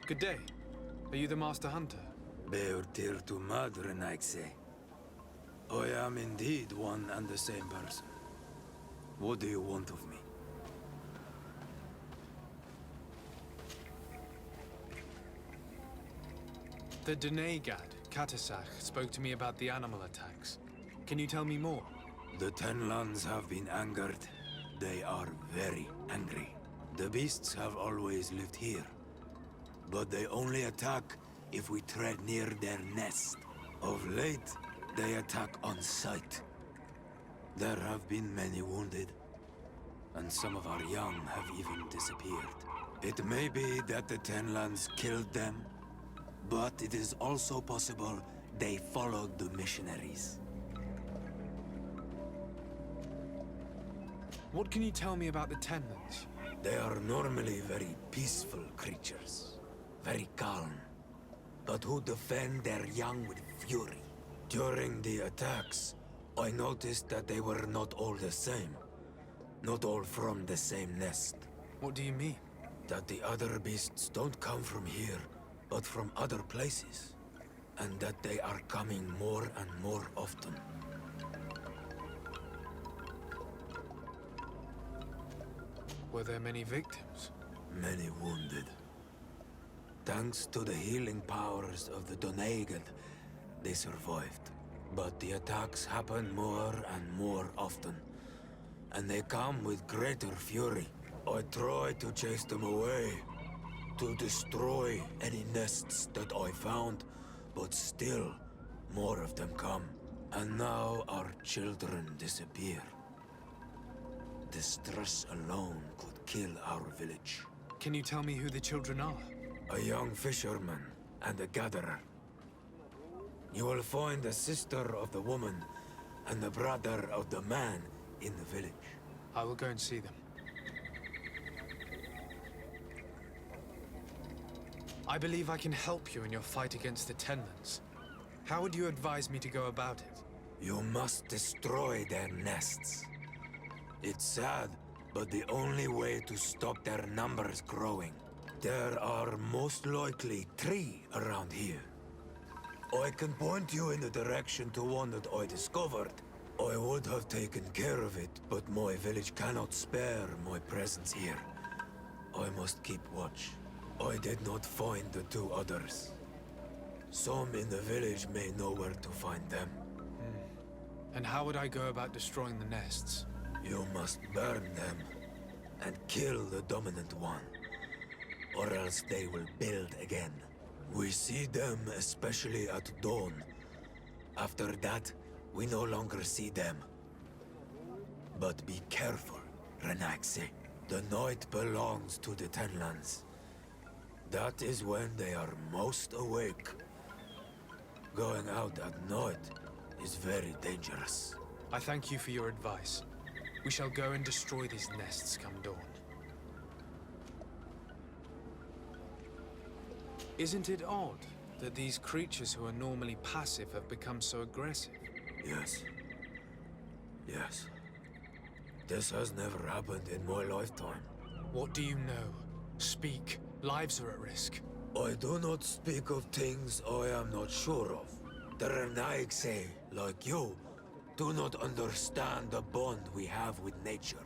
Good day. Are you the Master Hunter? Beurtir tu madre, Naixe. I am indeed one and the same person. What do you want of me? The Denegad, Katasach, spoke to me about the animal attacks. Can you tell me more? The Tenlands have been angered. They are very angry. The beasts have always lived here. But they only attack if we tread near their nest. Of late, they attack on sight. There have been many wounded, and some of our young have even disappeared. It may be that the Tenlands killed them, but it is also possible they followed the missionaries. What can you tell me about the Tenlands? They are normally very peaceful creatures, very calm, but who defend their young with fury. During the attacks, I noticed that they were not all the same. Not all from the same nest. What do you mean? That the other beasts don't come from here, but from other places. And that they are coming more and more often. Were there many victims? Many wounded. Thanks to the healing powers of the Donegad, they survived. But the attacks happen more and more often. And they come with greater fury. I try to chase them away. To destroy any nests that I found. But still, more of them come. And now our children disappear. The stress alone could kill our village. Can you tell me who the children are? A young fisherman and a gatherer. You will find the sister of the woman and the brother of the man in the village. I will go and see them. I believe I can help you in your fight against the Tenlands. How would you advise me to go about it? You must destroy their nests. It's sad, but the only way to stop their numbers growing. There are most likely 3 around here. I can point you in the direction to one that I discovered. I would have taken care of it, but my village cannot spare my presence here. I must keep watch. I did not find the 2 others. Some in the village may know where to find them. And how would I go about destroying the nests? You must burn them and kill the dominant one, or else they will build again. We see them especially at dawn. After that, we no longer see them. But be careful, Renaxe. The night belongs to the Tenlands. That is when they are most awake. Going out at night is very dangerous. I thank you for your advice. We shall go and destroy these nests come dawn. Isn't it odd that these creatures who are normally passive have become so aggressive? Yes. Yes. This has never happened in my lifetime. What do you know? Speak. Lives are at risk. I do not speak of things I am not sure of. The Renaigse, like you, do not understand the bond we have with nature.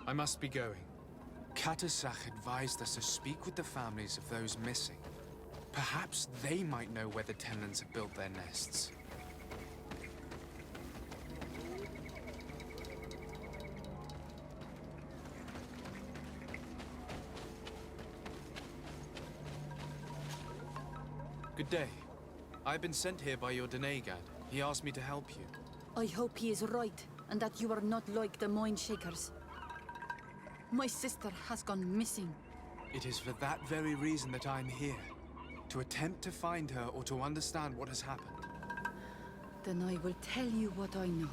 I must be going. Katasach advised us to speak with the families of those missing. Perhaps they might know where the Tenlands have built their nests. Good day. I've been sent here by your Denegad. He asked me to help you. I hope he is right, and that you are not like the Mind Shakers. My sister has gone missing. It is for that very reason that I'm here. To attempt to find her or to understand what has happened. Then I will tell you what I know.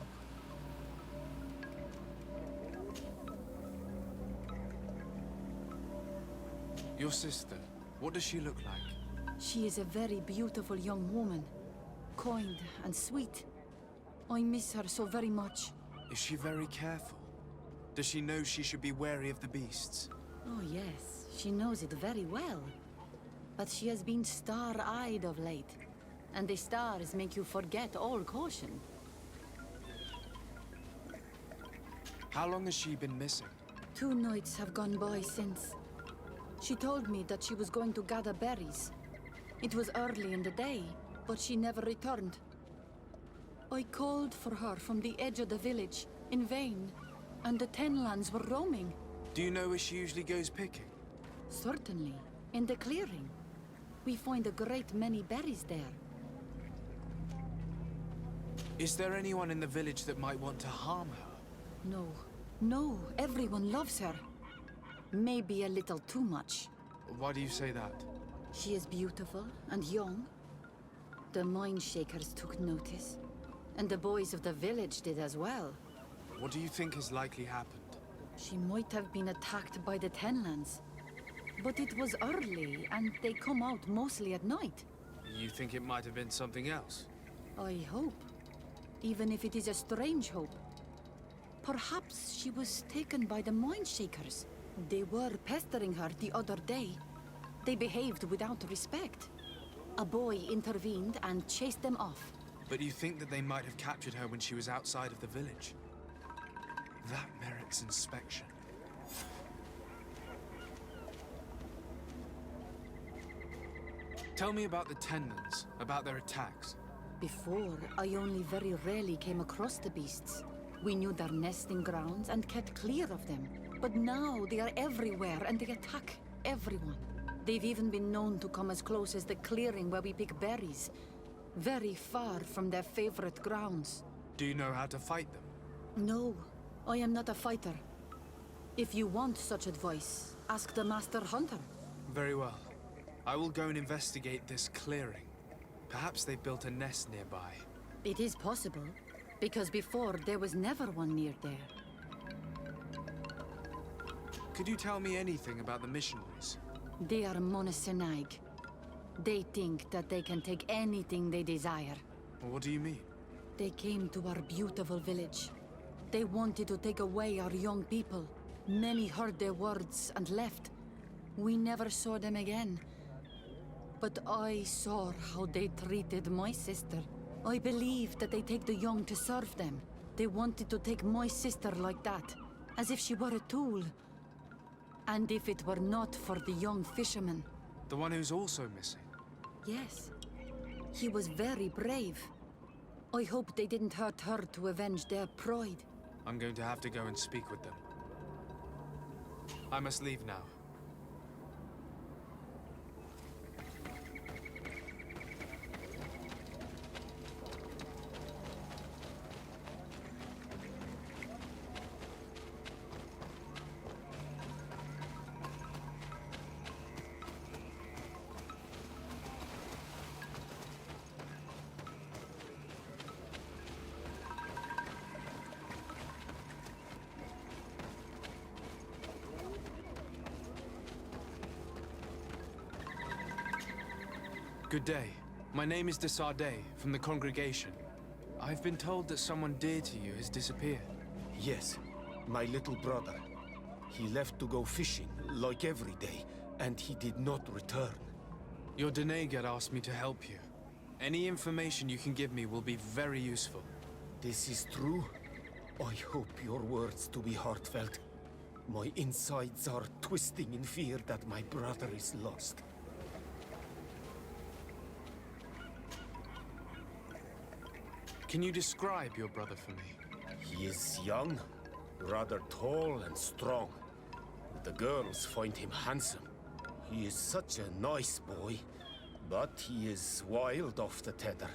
Your sister, what does she look like? She is a very beautiful young woman. Kind and sweet. I miss her so very much. Is she very careful? Does she know she should be wary of the beasts? Oh, yes, she knows it very well. But she has been star-eyed of late, and the stars make you forget all caution. How long has she been missing? 2 nights have gone by since. She told me that she was going to gather berries. It was early in the day, but she never returned. I called for her from the edge of the village, in vain, and the Tenlands were roaming. Do you know where she usually goes picking? Certainly, in the clearing. We find a great many berries there. Is there anyone in the village that might want to harm her? No, everyone loves her. Maybe a little too much. Why do you say that? She is beautiful and young. The mine shakers took notice, and the boys of the village did as well. What do you think has likely happened? She might have been attacked by the Tenlands. But it was early, and they come out mostly at night. You think it might have been something else? I hope. Even if it is a strange hope. Perhaps she was taken by the mine shakers. They were pestering her the other day. They behaved without respect. A boy intervened and chased them off. But you think that they might have captured her when she was outside of the village? That merits inspection. Tell me about the Tenlands, about their attacks. Before, I only very rarely came across the beasts. We knew their nesting grounds and kept clear of them. But now they are everywhere and they attack everyone. They've even been known to come as close as the clearing where we pick berries. Very far from their favorite grounds. Do you know how to fight them? No, I am not a fighter. If you want such advice, ask the Master Hunter. Very well. I will go and investigate this clearing. Perhaps they built a nest nearby. It is possible, because before there was never one near there. Could you tell me anything about the missionaries? They are monosynaig. They think that they can take anything they desire. What do you mean? They came to our beautiful village. They wanted to take away our young people. Many heard their words and left. We never saw them again. But I saw how they treated my sister. I believe that they take the young to serve them. They wanted to take my sister like that, as if she were a tool. And if it were not for the young fisherman. The one who's also missing? Yes. He was very brave. I hope they didn't hurt her to avenge their pride. I'm going to have to go and speak with them. I must leave now. Good day. My name is de Sardet, from the congregation. I've been told that someone dear to you has disappeared. Yes, my little brother. He left to go fishing, like every day, and he did not return. Your Denegar asked me to help you. Any information you can give me will be very useful. This is true? I hope your words to be heartfelt. My insides are twisting in fear that my brother is lost. Can you describe your brother for me? He is young, rather tall and strong. The girls find him handsome. He is such a nice boy, but he is wild off the tether,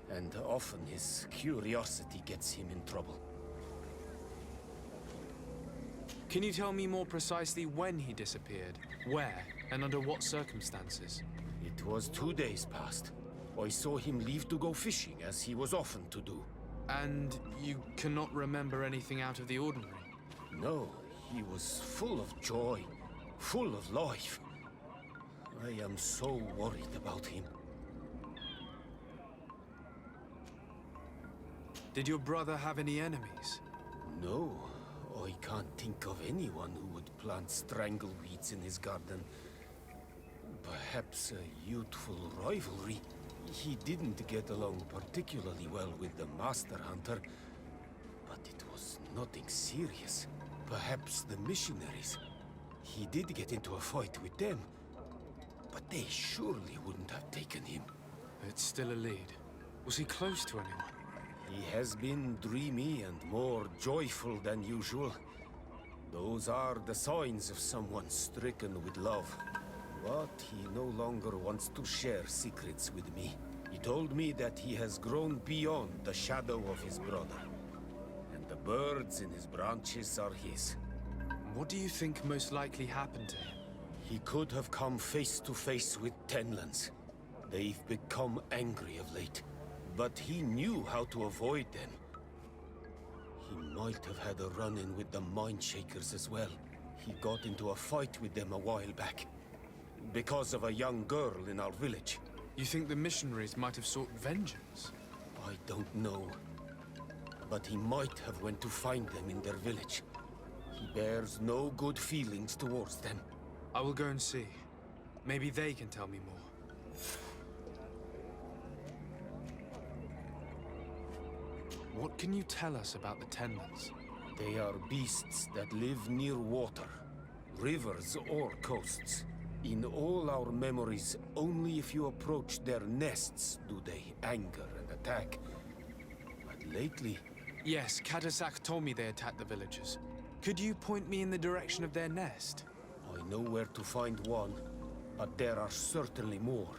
and often his curiosity gets him in trouble. Can you tell me more precisely when he disappeared, where, and under what circumstances? It was 2 days past. I saw him leave to go fishing, as he was often to do. And you cannot remember anything out of the ordinary? No, he was full of joy, full of life. I am so worried about him. Did your brother have any enemies? No, I can't think anyone who would plant strangleweeds in his garden. Perhaps a youthful rivalry. He didn't get along particularly well with the Master Hunter, but it was nothing serious. Perhaps the missionaries. He did get into a fight with them, but they surely wouldn't have taken him. It's still a lead. Was he close to anyone? He has been dreamy and more joyful than usual. Those are the signs of someone stricken with love. But he no longer wants to share secrets with me. He told me that he has grown beyond the shadow of his brother. And the birds in his branches are his. What do you think most likely happened to him? He could have come face to face with Tenlands. They've become angry of late. But he knew how to avoid them. He might have had a run-in with the Mindshakers as well. He got into a fight with them a while back. Because of a young girl in our village. You think the missionaries might have sought vengeance? I don't know. But he might have went to find them in their village. He bears no good feelings towards them. I will go and see. Maybe they can tell me more. What can you tell us about the Tenlands? They are beasts that live near water, rivers or coasts. In all our memories, only if you approach their nests do they anger and attack. But lately... Yes, Katasak told me they attacked the villagers. Could you point me in the direction of their nest? I know where to find one, but there are certainly more.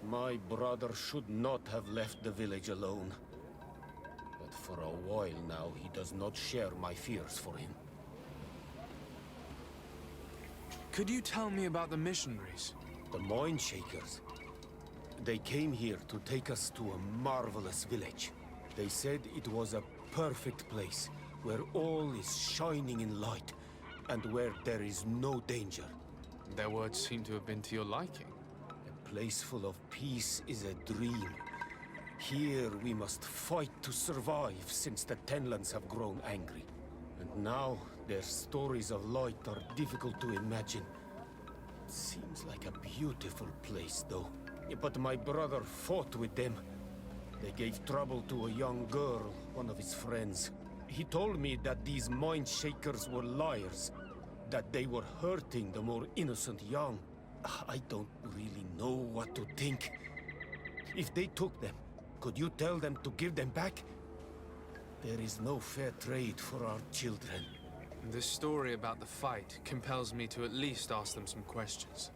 My brother should not have left the village alone. But for a while now, he does not share my fears for him. Could you tell me about the missionaries? The Mindshakers. They came here to take us to a marvelous village. They said it was a perfect place, where all is shining in light, and where there is no danger. Their words seem to have been to your liking. A place full of peace is a dream. Here we must fight to survive, since the Tenlands have grown angry. And now, their stories of light are difficult to imagine. It seems like a beautiful place, though. But my brother fought with them. They gave trouble to a young girl, one of his friends. He told me that these Mindshakers were liars, that they were hurting the more innocent young. I don't really know what to think. If they took them, could you tell them to give them back? There is no fair trade for our children. The story about the fight compels me to at least ask them some questions.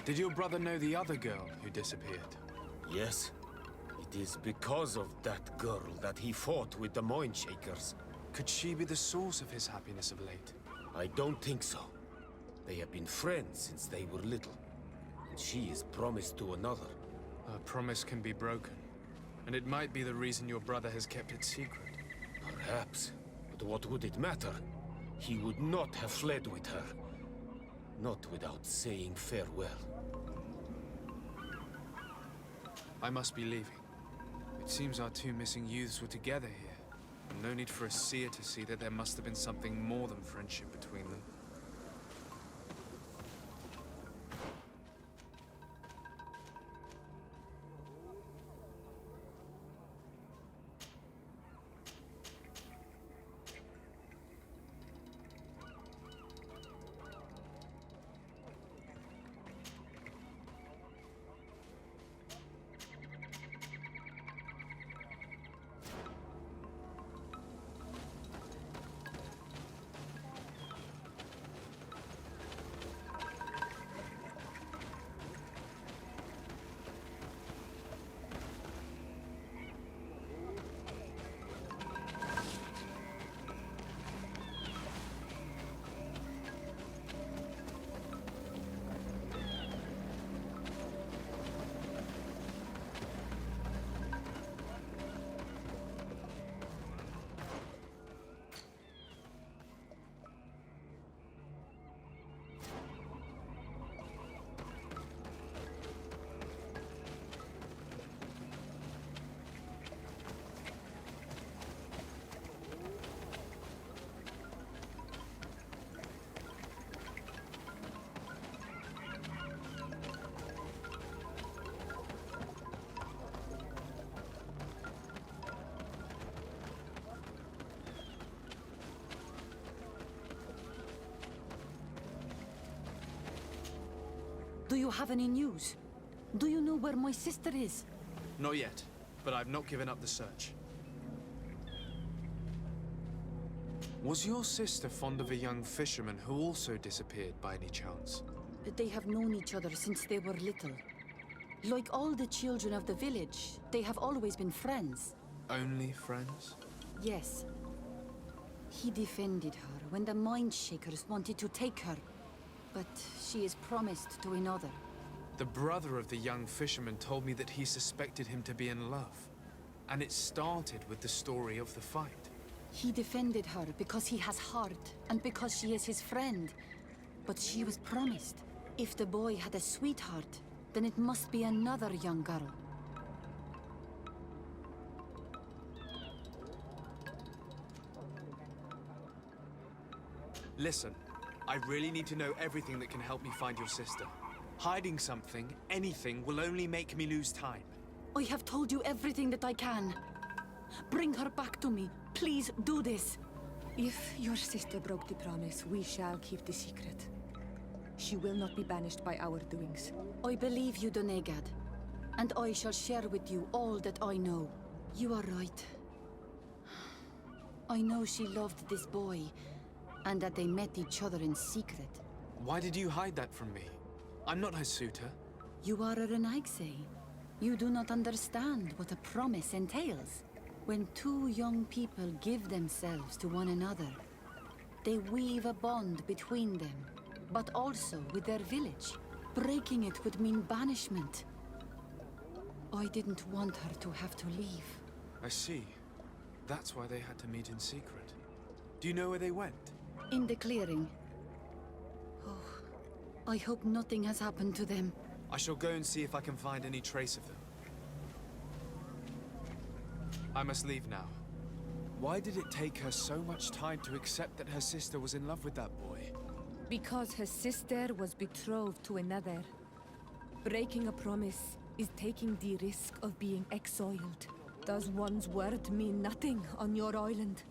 Did your brother know the other girl who disappeared? Yes. It is because of that girl that he fought with the Mindshakers. Could she be the source of his happiness of late? I don't think so. They have been friends since they were little. And she is promised to another. A promise can be broken. And it might be the reason your brother has kept it secret. Perhaps. But what would it matter? He would not have fled with her. Not without saying farewell. I must be leaving. It seems our two missing youths were together here. No need for a seer to see that there must have been something more than friendship between them. Do you have any news? Do you know where my sister is? Not yet, but I've not given up the search. Was your sister fond of a young fisherman who also disappeared by any chance? They have known each other since they were little. Like all the children of the village, they have always been friends. Only friends? Yes. He defended her when the Mindshakers wanted to take her. But she is promised to another. The brother of the young fisherman told me that he suspected him to be in love. And it started with the story of the fight. He defended her because he has heart, and because she is his friend. But she was promised. If the boy had a sweetheart, then it must be another young girl. Listen, I really need to know everything that can help me find your sister. Hiding something, anything, will only make me lose time. I have told you everything that I can. Bring her back to me. Please do this. If your sister broke the promise, we shall keep the secret. She will not be banished by our doings. I believe you, Donegad. And I shall share with you all that I know. You are right. I know she loved this boy, and that they met each other in secret. Why did you hide that from me? I'm not her suitor. You are a Renaigse. You do not understand what a promise entails. When two young people give themselves to one another, they weave a bond between them, but also with their village. Breaking it would mean banishment. I didn't want her to have to leave. I see. That's why they had to meet in secret. Do you know where they went? In the clearing. Oh, I hope nothing has happened to them. I shall go and see if I can find any trace of them. I must leave now. Why did it take her so much time to accept that her sister was in love with that boy? Because her sister was betrothed to another. Breaking a promise is taking the risk of being exiled. Does one's word mean nothing on your island?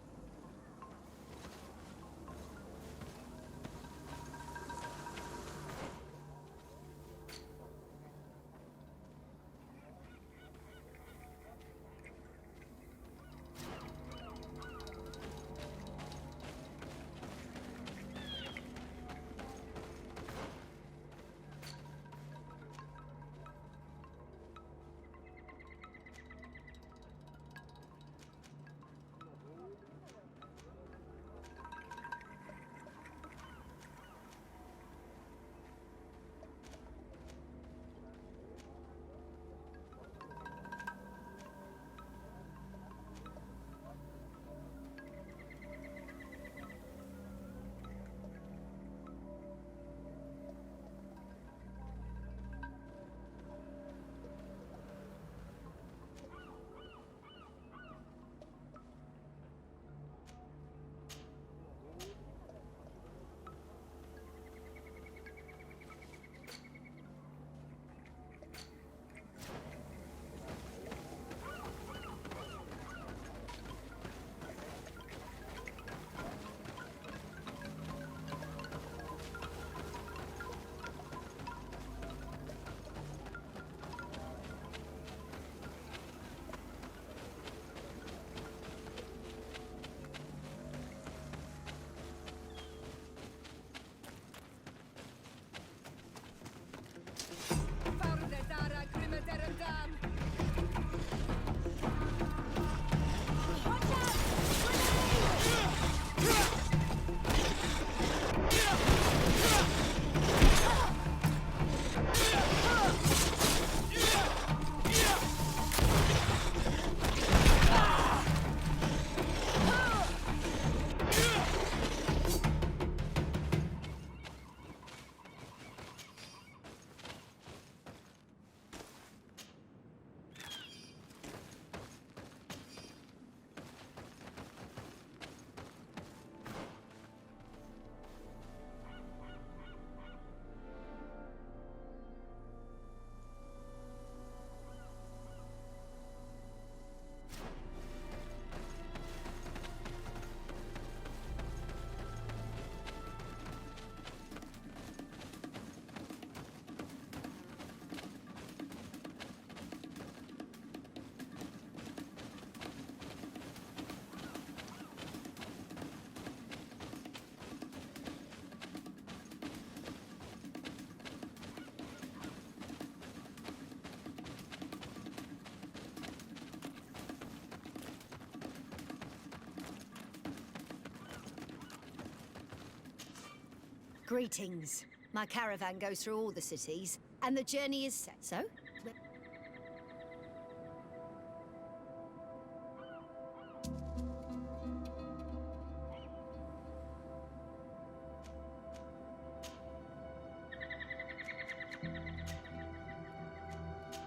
Greetings. My caravan goes through all the cities, and the journey is set. So,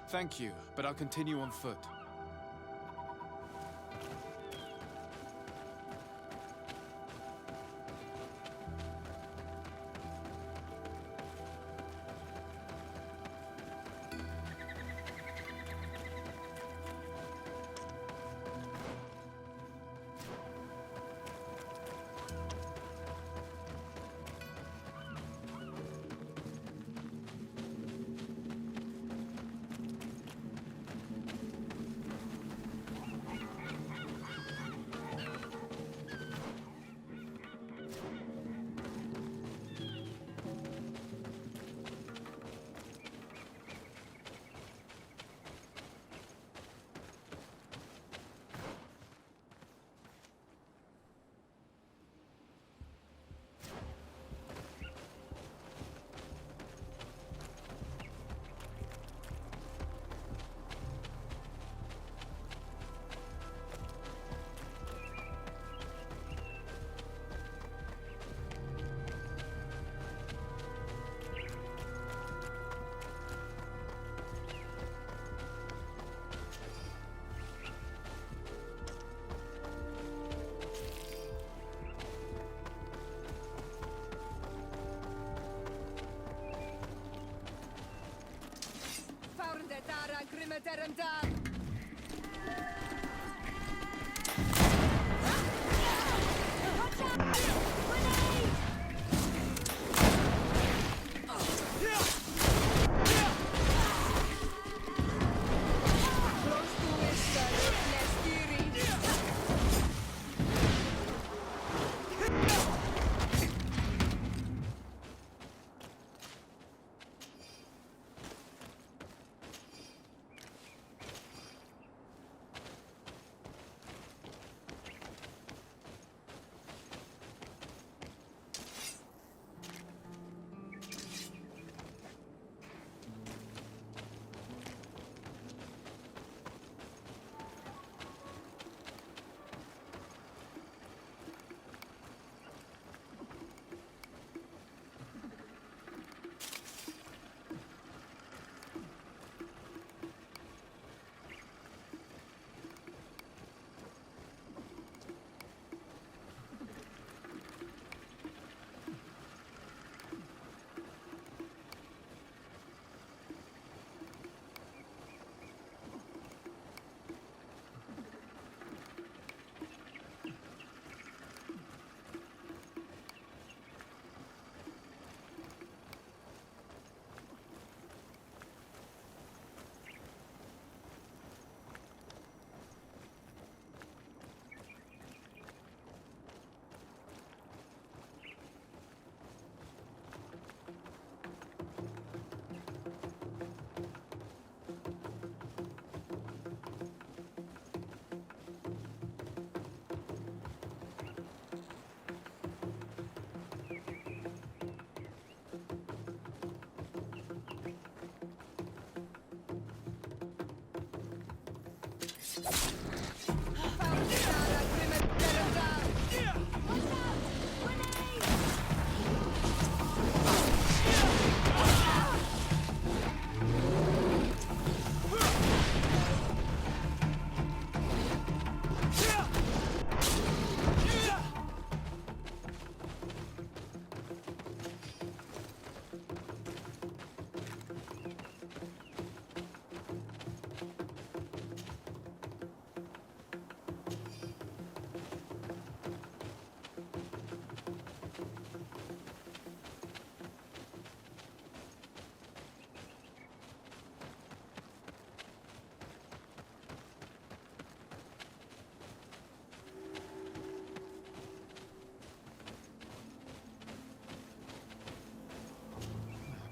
Thank you, but I'll continue on foot.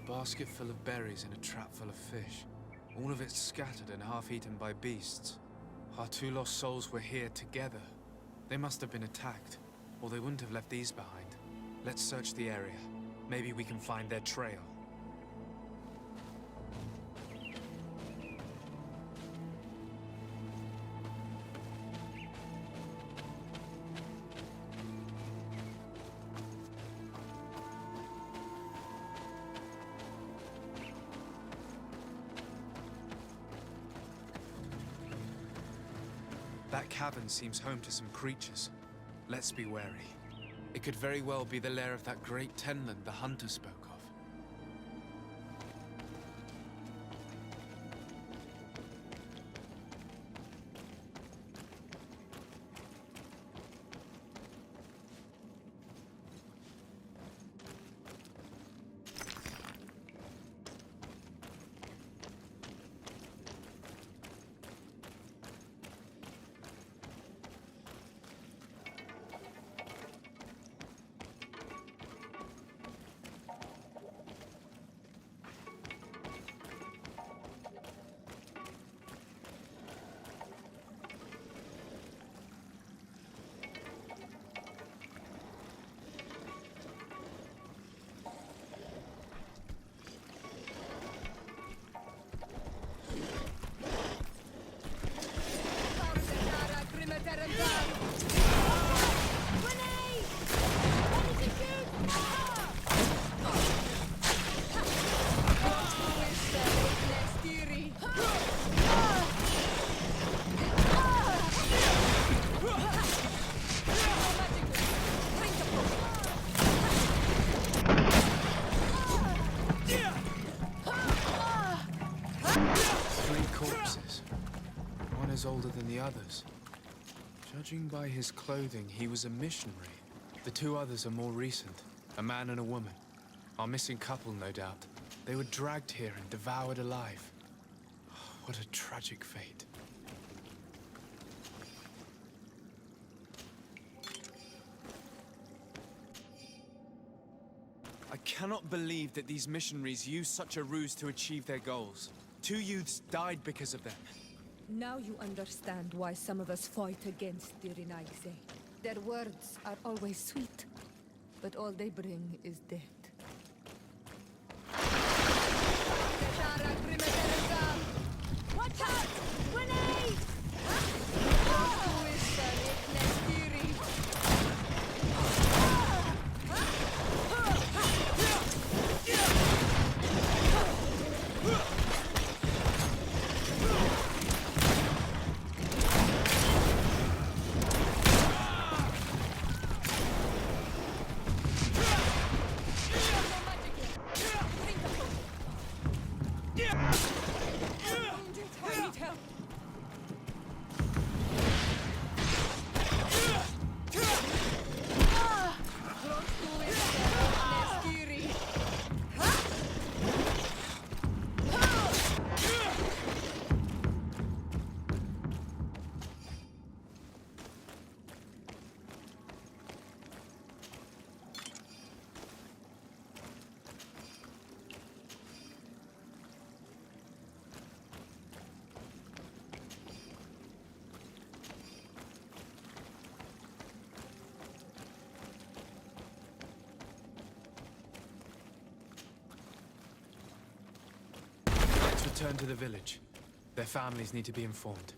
Basket full of berries and a trap full of fish. All of it scattered and half-eaten by beasts. Our two lost souls were here together. They must have been attacked, or they wouldn't have left these behind. Let's search the area. Maybe we can find their trail. That cavern seems home to some creatures. Let's be wary. It could very well be the lair of that great tenland the hunter spoke of. Older than the others. Judging by his clothing, he was a missionary. The two others are more recent, a man and a woman. Our missing couple, no doubt. They were dragged here and devoured alive. What a tragic fate. I cannot believe that these missionaries used such a ruse to achieve their goals. 2 youths died because of them. Now you understand why some of us fight against the Renaigse. Their words are always sweet, but all they bring is death. Watch out! Grenade! Return to the village. Their families need to be informed.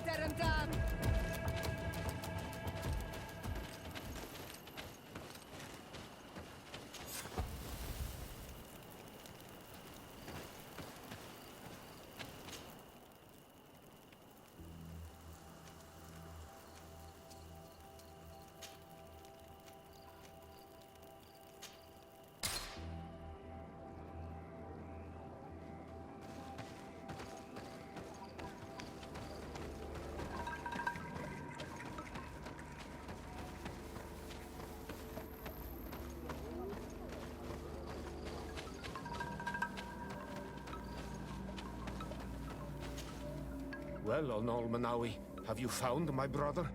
Tear him down! Well, Onol Manawi, have you found my brother?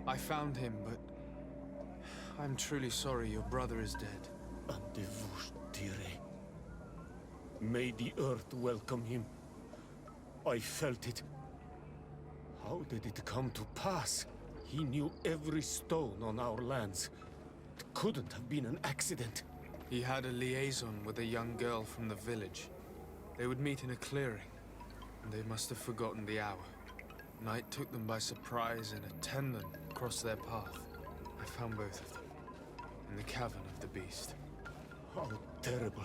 I found him, but I'm truly sorry your brother is dead. Andevush Tire. May the earth welcome him. I felt it. How did it come to pass? He knew every stone on our lands. It couldn't have been an accident. He had a liaison with a young girl from the village. They would meet in a clearing, and they must have forgotten the hour. Night took them by surprise, and a tendon crossed their path. I found both of them, in the cavern of the beast. How terrible.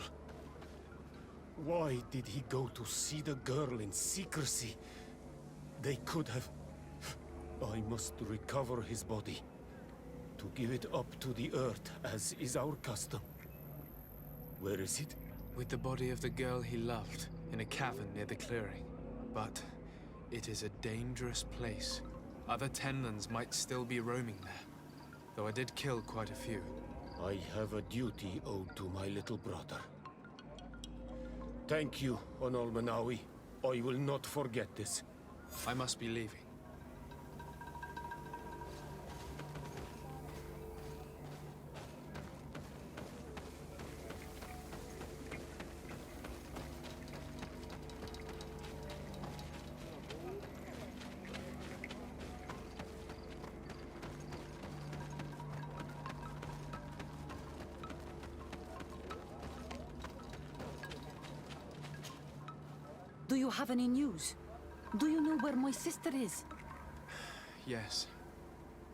Why did he go to see the girl in secrecy? They could have... I must recover his body. To give it up to the earth, as is our custom. Where is it? With the body of the girl he loved, in a cavern near the clearing. But it is a dangerous place. Other Tenlans might still be roaming there, though I did kill quite a few. I have a duty owed to my little brother. Thank you, Onol Manawi. I will not forget this. I must be leaving. Do you have any news? Do you know where my sister is? Yes.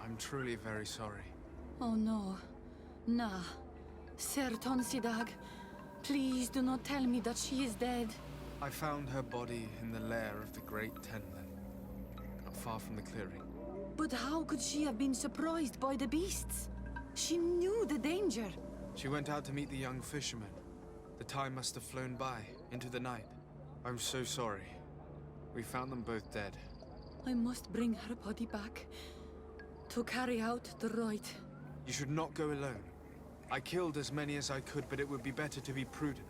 I'm truly very sorry. Oh no. Nah. Ser Tonsidag, please do not tell me that she is dead. I found her body in the lair of the great Tenlen, not far from the clearing. But how could she have been surprised by the beasts? She knew the danger. She went out to meet the young fisherman. The time must have flown by, into the night. I'm so sorry. We found them both dead. I must bring her body back to carry out the rite. You should not go alone. I killed as many as I could, but it would be better to be prudent.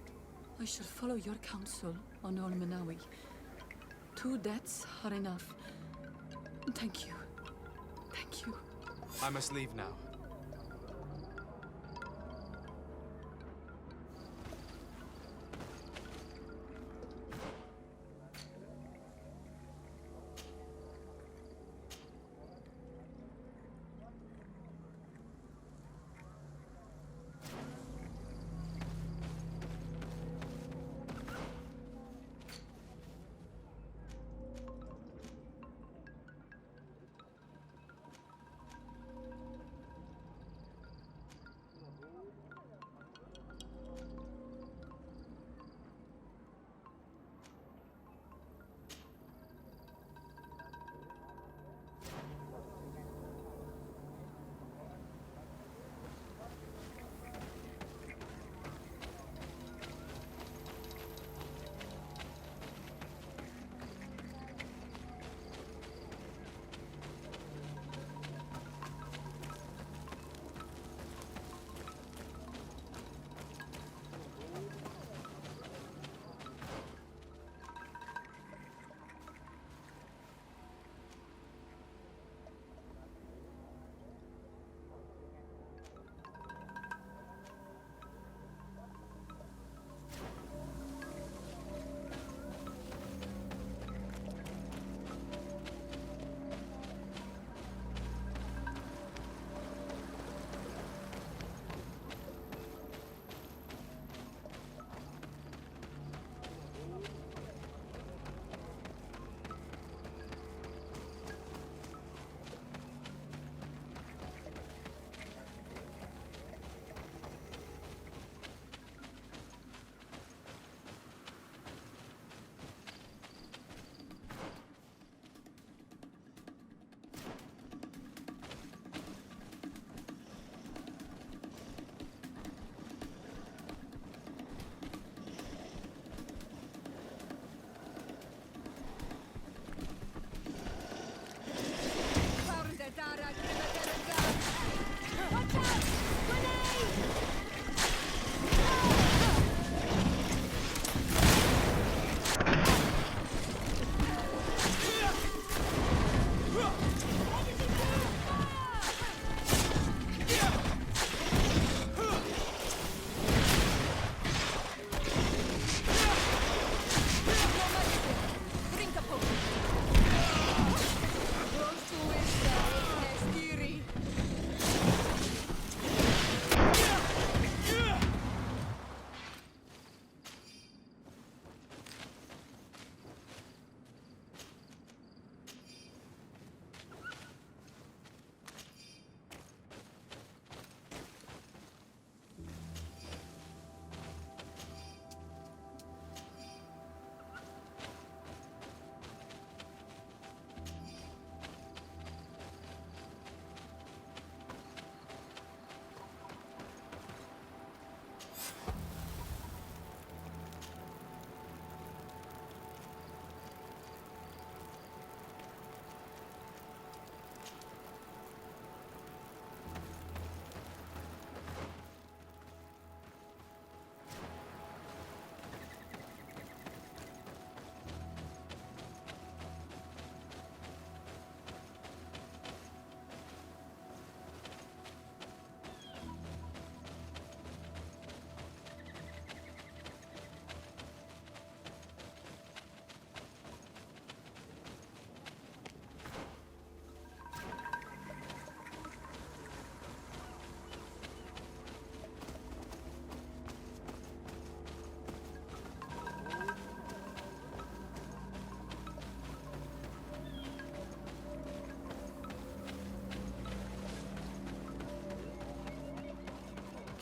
I shall follow your counsel, Onol Manawi. 2 deaths are enough. Thank you. Thank you. I must leave now.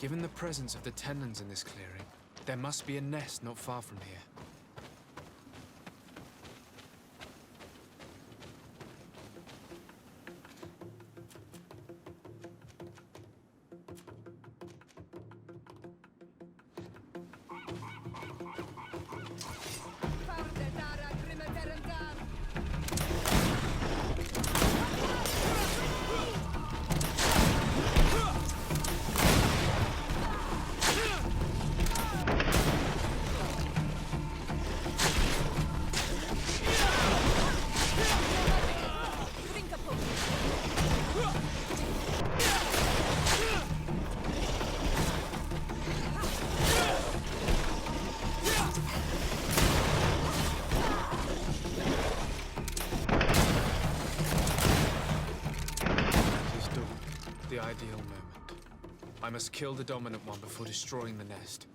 Given the presence of the tenons in this clearing, there must be a nest not far from here. The ideal moment. I must kill the dominant one before destroying the nest.